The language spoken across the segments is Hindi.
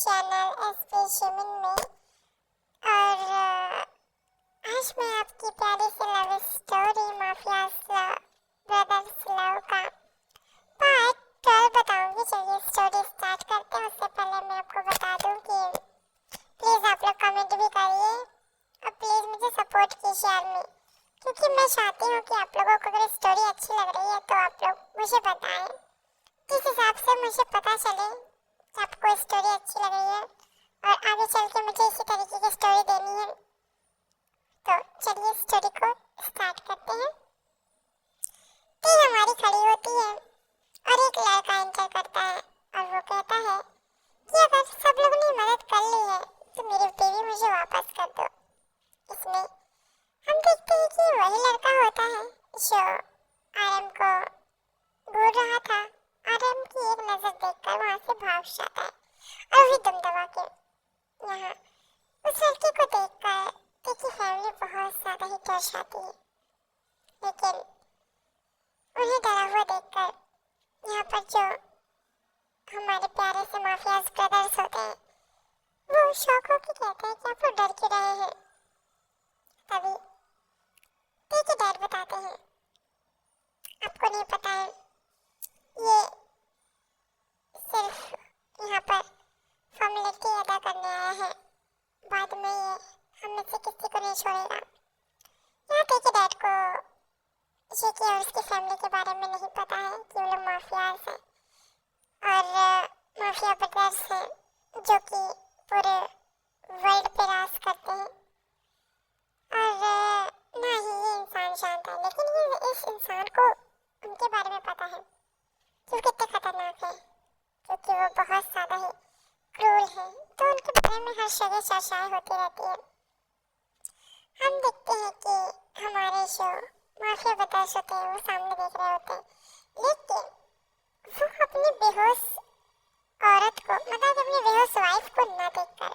चैनल एसपी शिमिन में। और आज मैं आपकी प्यारी सी love story mafia's brothers love का पार्ट 12 बताऊंगी। चलिए स्टोरी स्टार्ट करते हैं। उससे पहले मैं आपको बता दूं कि प्लीज़ आप लोग कमेंट भी करिए और प्लीज़ मुझे सपोर्ट कीजिए यार में, क्योंकि मैं चाहती हूँ कि आप लोगों को अगर स्टोरी अच्छी लग रही है तो आप लोग मुझे बताएं, किस हिसाब से मुझे पता चले कि आपको स्टोरी अच्छी लग रही है और आगे चल के मुझे इसी तरीके की स्टोरी देनी है। तो चलिए स्टोरी को स्टार्ट करते हैं। ट्रेन हमारी खड़ी होती है और एक लड़का एंटर करता है और वो कहता है कि अगर सब लोगों ने मदद कर ली है तो मेरी बीवी मुझे वापस कर दो। इसमें हम देखते हैं कि वही लड़का होता है जो आरएम को घूर रहा था। आरएम की एक नजर देखकर वहां से भाग जाता है और वही दम दबा के यहाँ उस लड़के को देखकर देखी फैमिली बहुत ज्यादा ही डर जाती है। लेकिन उन्हें डरा हुआ देखकर यहाँ पर जो हमारे प्यारे से माफियाज ब्रदर्स होते हैं वो शौक होकर कहते हैं कि आप लोग डर क्यों रहे हैं। तभी देखिए डैड बताते हैं, आपको नहीं पता है ये सिर्फ यहाँ पर फॉर्मेलिटी अदा करने आया है, बाद में ये हम में से किसी को नहीं छोड़ेगा। यहाँ देखिए डैड को ये कि और उसकी फैमिली के बारे में नहीं पता है कि वो लोग माफियाज हैं और माफिया ब्रदर्स हैं जो कि पूरे वर्ल्ड पे राज करते हैं। और ना ही ये इंसान जानता है, लेकिन ये इस इंसान को उनके बारे में पता है कि वो कितने खतरनाक है, क्योंकि वो बहुत ज़्यादा ही क्रूर है। तो उनके बारे में हर जगह चर्चाएं होती रहती है। हम देखते हैं कि हमारे जो माफिया ब्रदर्स होते हैं वो सामने देख रहे होते हैं, लेकिन वो अपनी बेहोश औरत को, मतलब अपनी बेहोश वाइफ को न देखकर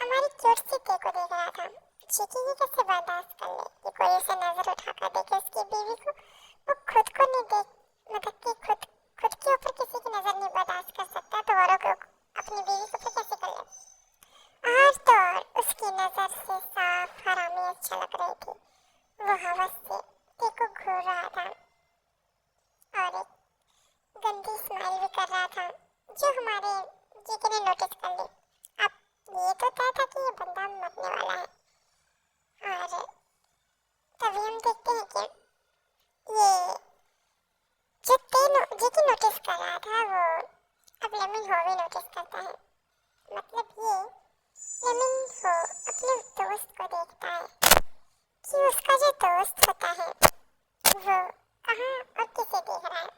हमारी क्यूट सी ते को देख रहा था। चीकी ये कैसे बर्दाश्त कर ले कि कोई उसे नजर उठाकर देखे उसकी बीवी को। वो खुद को नहीं देख, मतलब कि खुद के ऊपर किसी की नजर नहीं बर्दाश्त कर सकता तो औरों को अपनी बीवी को फिर कैसे कर ले। और तो और उसकी नजर से साफ हरामियत झलक रही थी। वो हवस से ते को घूर रहा था और एक गंदी स्माइल भी कर रहा था जो हमारे जीके ने नोटिस कर ली। अब ये तो तय था कि ये बंदा मरने वाला है। और तभी हम देखते हैं कि ये जो जीके नोटिस कर रहा था वो अब लेमिन हो भी नोटिस करता है। मतलब ये लेमिन हो अपने दोस्त को देखता है कि उसका जो दोस्त होता है वो कहाँ और किसे देख रहा है।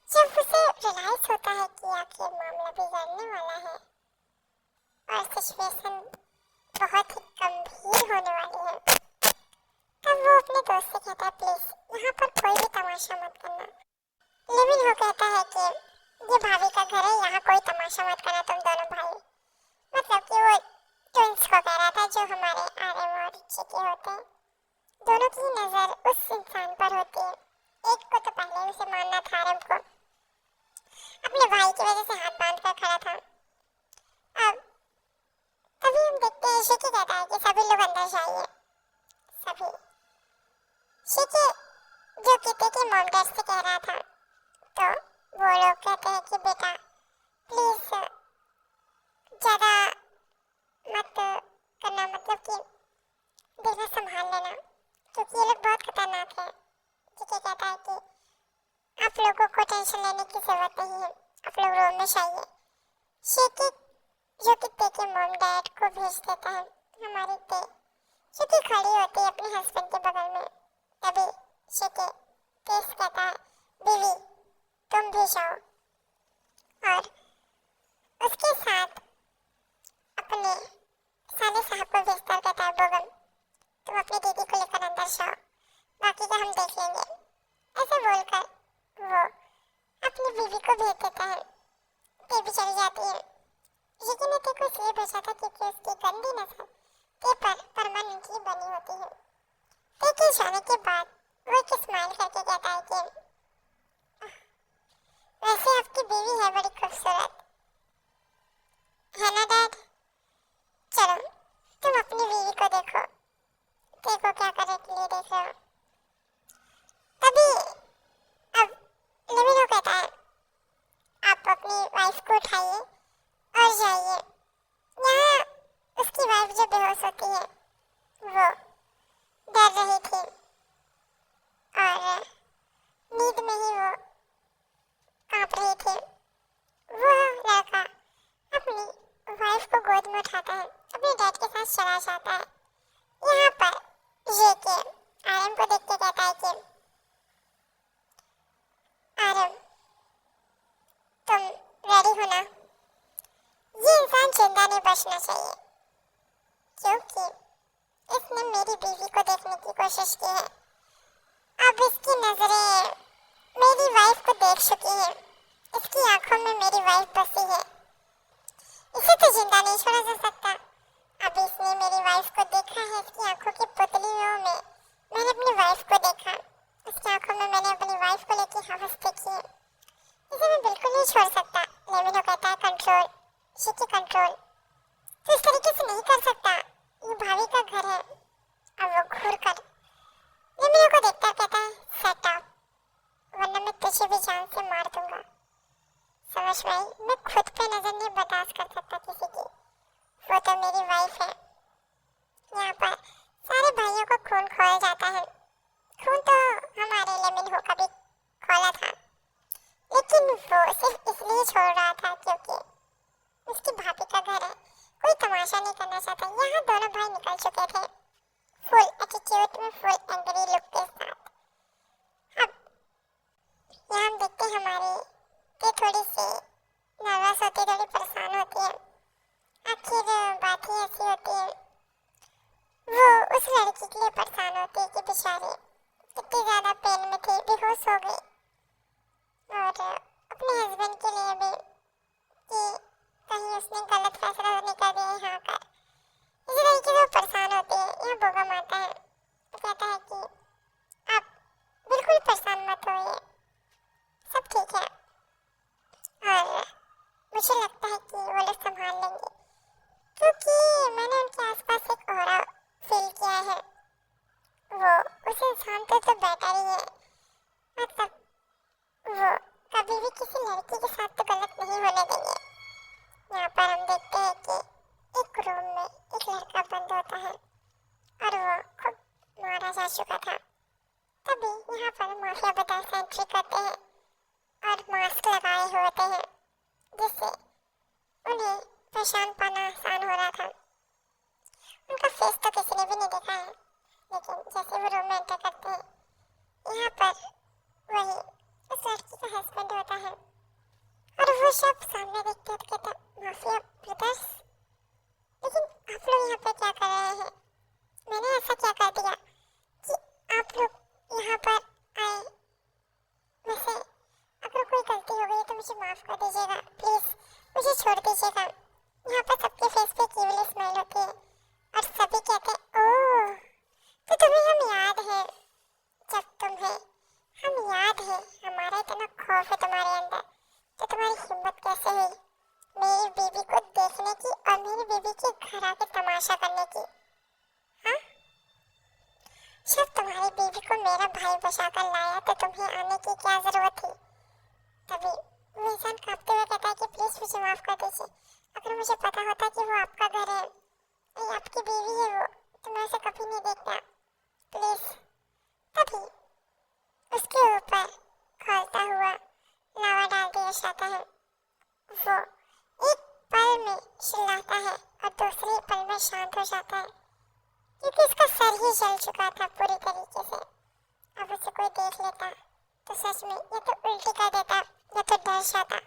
जब उसे रियलाइज होता है कि आखिर मामला बिगड़ने वाला है और सिचुएशन बहुत ही गंभीर होने वाली है, तब वो अपने दोस्त से कहता है प्लीज यहाँ पर कोई भी तमाशा मत करना। लेविन हो कहता है कि ये भाभी का घर है, यहाँ कोई तमाशा मत करना तुम दोनों भाई। मतलब कि वो ट्विंस को कह रहा था जो हमारे आरएम और चीकी होते हैं। दोनों की नजर उस इंसान पर होती है। एक को तो पहले उसे मानना था, आरएम को अपने भाई की वजह से हाथ बांध कर खड़ा था। अब तभी हम देखते हैं शिकी कहता है कि सभी लोग अंदर जाइए। सभी शिकी जो किते की मॉम डैड से कह रहा था, तो वो लोग कहते हैं कि बेटा प्लीज ज़्यादा मत करना, मतलब कि दिल में संभाल लेना क्योंकि ये लोग बहुत खतरनाक है। शिकी कहता है कि आप लोगों को टेंशन लेने की जरूरत नहीं है, आप लोग रूम में जाइए। शिकी जो कि ते के मॉम डैड को भेज देता है। हमारी ते जो कि खड़ी होती है अपने हस्बैंड के बगल में। तभी शिकी तेज कहता है बीवी तुम भी जाओ, और उसके साथ अपने साले साहब को भेजता है। कहता है बोगम तुम अपनी दीदी को लेकर अंदर जाओ, बाकी का हम देख लेंगे। ऐसे बोलकर वो अपनी बीवी को भेज देता है। ते भी चली जाती है। लेकिन ते को इसलिए भेजा था क्योंकि उसकी गंदी नजर ते पर परमानेंटली बनी होती है। ते के जाने के बाद वो एक स्माइल करके कहता है कि वैसे आपकी बीवी है बड़ी खूबसूरत, उठाइए और जाइए। यहाँ उसकी वाइफ जो बेहोश होती है वो डर रही थी और नींद में ही वो कांप रही थी। वो लड़का अपनी वाइफ को गोद में उठाता है, अपने डैड के साथ चला जाता है। यहाँ पर ये के आरएम को देख के कहता है कि आरएम तुम रेडी हो ना? ये इंसान जिंदा नहीं बचना चाहिए क्योंकि इसने मेरी बीवी को देखने की कोशिश की है। अब इसकी नजरें मेरी वाइफ को देख चुकी है, इसकी आंखों में मेरी वाइफ बसी है। इसे तो जिंदा नहीं छोड़ा जा सकता। अब इसने मेरी वाइफ को देखा है, इसकी आंखों की पुतलियों में मैंने अपनी वाइफ को देखा, उसकी आंखों में मैंने अपनी वाइफ को लेकर हवस देखी है। इसे मैं बिल्कुल नहीं छोड़ सकता। लेमिनो कहता है कंट्रोल, शिकी कंट्रोल, तो इस तरीके से नहीं कर सकता, ये भाभी का घर है। अब वो घूर कर लेमिनो को देखता कहता है सेट अप, वरना मैं तुझे भी जान से मार दूंगा। समझ में आई? मैं खुद पे नजर नहीं बर्दाश्त कर सकता किसी की, वो तो मेरी वाइफ है। यहाँ पर सारे भाइयों को खून खोल जाता है। खून तो हमारे लेमिनो का भी खोला था, लेकिन वो सिर्फ इसलिए छोड़ रहा था क्योंकि उसकी भाभी का घर है, कोई तमाशा नहीं करना चाहता। यहाँ दोनों भाई निकल चुके थे फुल एटीट्यूड में, फुल एंग्री लुक के साथ। अब यहाँ हम देखते हैं हमारी ते थोड़ी सी नर्वस होती है, थोड़ी परेशान होती है। आखिर बात ही ऐसी होती है, वो उस लड़की के लिए परेशान होती है कि बेचारी कितनी ज्यादा पेन में थी, बेहोश हो गई, और अपने हस्बैंड के लिए भी कि कहीं उसने गलत फैसला नहीं कर दिया यहाँ कर। इसी तरीके से वो परेशान होती है। यहाँ बोगा मारता है, तो कहता है कि आप बिल्कुल परेशान मत होइए, सब ठीक है, और मुझे लगता है कि वो लोग संभाल लेंगे, क्योंकि मैंने उनके आसपास एक ऑरा फील किया है। वो उस इंसान तो बेटर ही है, मतलब वो कभी भी किसी लड़की के साथ तो गलत नहीं होने देंगे। यहाँ पर हम देखते हैं कि एक रूम में एक लड़का बंद होता है और वो खूब मारा जा चुका था। तभी यहाँ पर माफिया ब्रदर्स एंट्री करते हैं और मास्क लगाए हुए होते हैं, जिससे उन्हें पहचान पाना आसान हो रहा था। उनका फेस तो किसी ने भी नहीं देखा है, लेकिन जैसे वो रूम में एंटर करते हैं, यहाँ पर वही उस लड़की का हस्बैंड होता है और वो सब सामने देखते हैं तो कहते माफिया ब्रदर्स, लेकिन आप लोग यहाँ पे क्या कर रहे हैं? मैंने ऐसा क्या कर दिया कि आप लोग यहाँ पर आए? वैसे अगर कोई गलती हो गई तो मुझे माफ कर दीजिएगा, प्लीज मुझे छोड़ दीजिएगा। यहाँ पर सबके फेस पे कीवल स्माइल होती है और सभी कहते हैं ओह, तो तुम्हें हम याद है, जब तुम्हें हम याद है, हमारा इतना खौफ है तुम्हारे अंदर, तो तुम्हारी हिम्मत कैसे हुई मेरी बीवी को देखने की और मेरी बीवी के घर आके तमाशा करने की? हाँ, जब तुम्हारी बीवी को मेरा भाई बचाकर लाया तो तुम्हें आने की क्या जरूरत थी? तभी वो इंसान कांपते हुए कहता है कि प्लीज मुझे माफ कर दीजिए, अगर मुझे पता होता कि वो आपका घर है, ये आपकी बीवी है, वो तो मैं उसे कभी नहीं देखता, प्लीज। तभी उसके ऊपर खौलता हुआ लावा डाल दिया जाता है। वो एक पल में चिल्लाता है और दूसरे पल में शांत हो जाता है, क्योंकि उसका सर ही जल चुका था पूरी तरीके से। अब उसे कोई देख लेता तो सच में या तो उल्टी कर देता या तो डर जाता।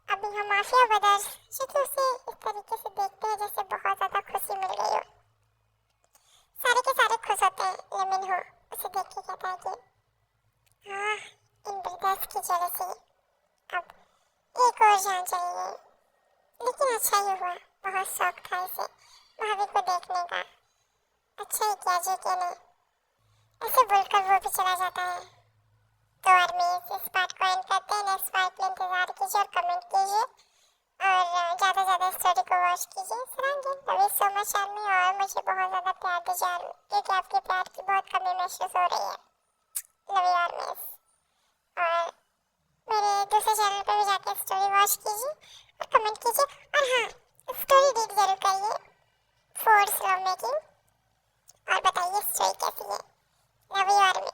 अभी हम माफिया ब्रदर्स जो उसे इस तरीके से देखते हैं जैसे बहुत ज्यादा खुशी मिल गई हो, सारे के सारे खुश होते हैं। लेमिनो उसे देख के कहता है कि हाँ, इन ब्रदर्स की जेलसी, अब एक और जान चली गई, लेकिन अच्छा ही हुआ, बहुत शौक था इसे भाभी को देखने का, अच्छा ही किया जी के ने। ऐसे बोलकर वो भी चला जाता है। तो आर्मी इस पार्ट को एंड करते हैं, नेक्स्ट पार्ट के इंतजार कीजिए और कमेंट कीजिए और ज़्यादा ज़्यादा स्टोरी को वॉच कीजिए। Love you so much army, और मुझे बहुत ज़्यादा प्यार दीजिए क्योंकि आपके प्यार की बहुत कमी महसूस हो रही है। Love you army. और मेरे दूसरे चैनल पे भी जाके स्टोरी वॉच वॉच कीजिए और कमेंट कीजिए। और हाँ, स्टोरी रीड जरूर करिए फॉर लव मेकिंग, और बताइए स्टोरी कैसी है रविवार में।